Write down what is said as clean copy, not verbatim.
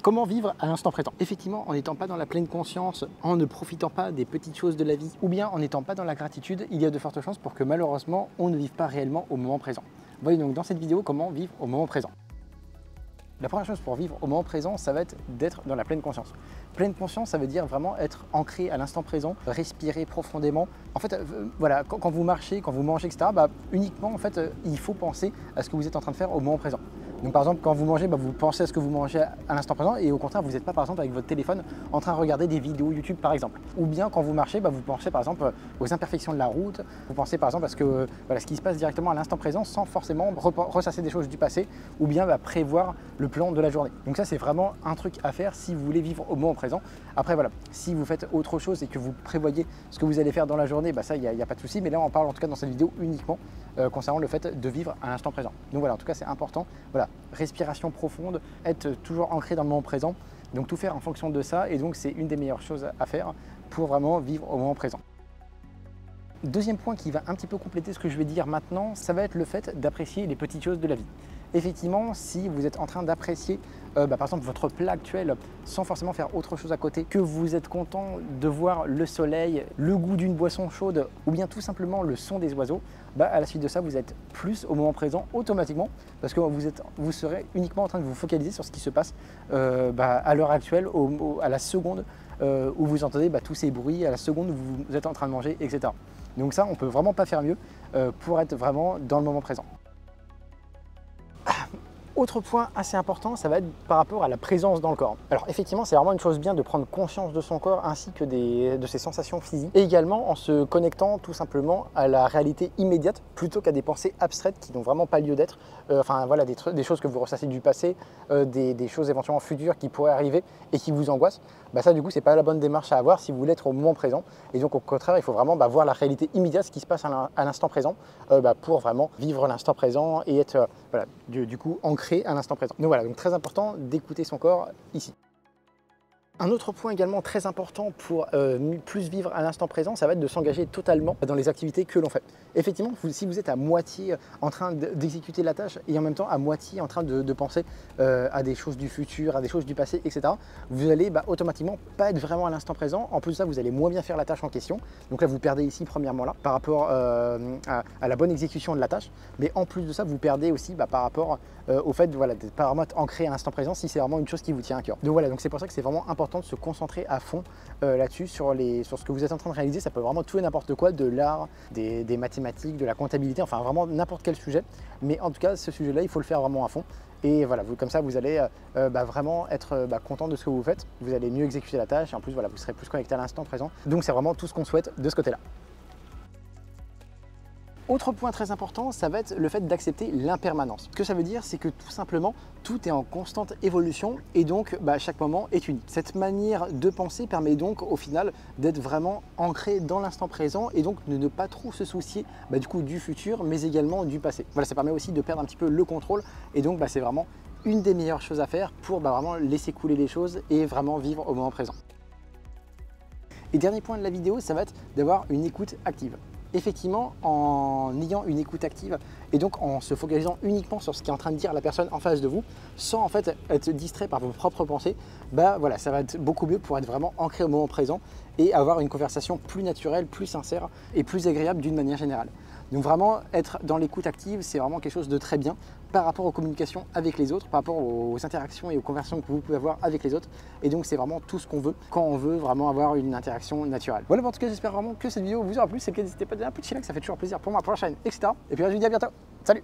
Comment vivre à l'instant présent? Effectivement, en n'étant pas dans la pleine conscience, en ne profitant pas des petites choses de la vie, ou bien en n'étant pas dans la gratitude, il y a de fortes chances pour que malheureusement, on ne vive pas réellement au moment présent. Voyez donc dans cette vidéo comment vivre au moment présent. La première chose pour vivre au moment présent, ça va être d'être dans la pleine conscience. Pleine conscience, ça veut dire vraiment être ancré à l'instant présent, respirer profondément. En fait, voilà, quand vous marchez, quand vous mangez, etc., uniquement, en fait, il faut penser à ce que vous êtes en train de faire au moment présent. Donc par exemple, quand vous mangez, vous pensez à ce que vous mangez à l'instant présent et au contraire, vous n'êtes pas par exemple avec votre téléphone en train de regarder des vidéos YouTube par exemple. Ou bien quand vous marchez, vous pensez par exemple aux imperfections de la route, vous pensez par exemple à ce qui se passe directement à l'instant présent sans forcément ressasser des choses du passé ou bien prévoir le plan de la journée. Donc ça, c'est vraiment un truc à faire si vous voulez vivre au moment présent. Après voilà, si vous faites autre chose et que vous prévoyez ce que vous allez faire dans la journée, ça, il n'y a pas de souci. Mais là, on parle en tout cas dans cette vidéo uniquement concernant le fait de vivre à l'instant présent. Donc voilà, en tout cas, c'est important. Voilà, respiration profonde, être toujours ancré dans le moment présent. Donc tout faire en fonction de ça. Et donc, c'est une des meilleures choses à faire pour vraiment vivre au moment présent. Deuxième point qui va un petit peu compléter ce que je vais dire maintenant, ça va être le fait d'apprécier les petites choses de la vie. Effectivement, si vous êtes en train d'apprécier par exemple votre plat actuel sans forcément faire autre chose à côté, que vous êtes content de voir le soleil, le goût d'une boisson chaude ou bien tout simplement le son des oiseaux, à la suite de ça, vous êtes plus au moment présent automatiquement parce que vous serez uniquement en train de vous focaliser sur ce qui se passe à l'heure actuelle, à la seconde où vous entendez tous ces bruits, à la seconde où vous êtes en train de manger, etc. Donc ça, on ne peut vraiment pas faire mieux pour être vraiment dans le moment présent. Autre point assez important, ça va être par rapport à la présence dans le corps. Alors effectivement, c'est vraiment une chose bien de prendre conscience de son corps ainsi que de ses sensations physiques. Et également en se connectant tout simplement à la réalité immédiate plutôt qu'à des pensées abstraites qui n'ont vraiment pas lieu d'être. Enfin voilà, des choses que vous ressassez du passé, des choses éventuellement futures qui pourraient arriver et qui vous angoissent. Ça du coup, c'est pas la bonne démarche à avoir si vous voulez être au moment présent. Et donc au contraire, il faut vraiment voir la réalité immédiate, ce qui se passe à l'instant présent pour vraiment vivre l'instant présent et être du coup ancré à l'instant présent. Donc voilà, donc très important d'écouter son corps ici. Un autre point également très important pour plus vivre à l'instant présent, ça va être de s'engager totalement dans les activités que l'on fait. Effectivement, si vous êtes à moitié en train d'exécuter la tâche et en même temps à moitié en train de penser à des choses du futur, à des choses du passé, etc., vous allez automatiquement pas être vraiment à l'instant présent. En plus de ça, vous allez moins bien faire la tâche en question. Donc là, vous perdez ici premièrement là par rapport à la bonne exécution de la tâche. Mais en plus de ça, vous perdez aussi par rapport au fait d'être pas vraiment ancré à l'instant présent si c'est vraiment une chose qui vous tient à cœur. Donc voilà, donc c'est pour ça que c'est vraiment important de se concentrer à fond là-dessus sur ce que vous êtes en train de réaliser. Ça peut vraiment tout et n'importe quoi, de l'art, des mathématiques, de la comptabilité, enfin vraiment n'importe quel sujet. Mais en tout cas, ce sujet-là, il faut le faire vraiment à fond. Et voilà, comme ça, vous allez vraiment être content de ce que vous faites. Vous allez mieux exécuter la tâche et en plus, vous serez plus connecté à l'instant présent. Donc c'est vraiment tout ce qu'on souhaite de ce côté-là. Autre point très important, ça va être le fait d'accepter l'impermanence. Ce que ça veut dire, c'est que tout simplement, tout est en constante évolution et donc chaque moment est unique. Cette manière de penser permet donc au final d'être vraiment ancré dans l'instant présent et donc de ne pas trop se soucier du coup du futur mais également du passé. Voilà, ça permet aussi de perdre un petit peu le contrôle et donc c'est vraiment une des meilleures choses à faire pour vraiment laisser couler les choses et vraiment vivre au moment présent. Et dernier point de la vidéo, ça va être d'avoir une écoute active. Effectivement, en ayant une écoute active et donc en se focalisant uniquement sur ce qu'est en train de dire la personne en face de vous, sans en fait être distrait par vos propres pensées, voilà, ça va être beaucoup mieux pour être vraiment ancré au moment présent et avoir une conversation plus naturelle, plus sincère et plus agréable d'une manière générale. Donc vraiment, être dans l'écoute active, c'est vraiment quelque chose de très bien par rapport aux communications avec les autres, par rapport aux interactions et aux conversations que vous pouvez avoir avec les autres. Et donc, c'est vraiment tout ce qu'on veut quand on veut vraiment avoir une interaction naturelle. Voilà, en tout cas, j'espère vraiment que cette vidéo vous aura plu. Si c'est le cas, n'hésitez pas à donner un petit like, ça fait toujours plaisir pour moi, pour la chaîne, etc. Et puis, je vous dis à bientôt. Salut!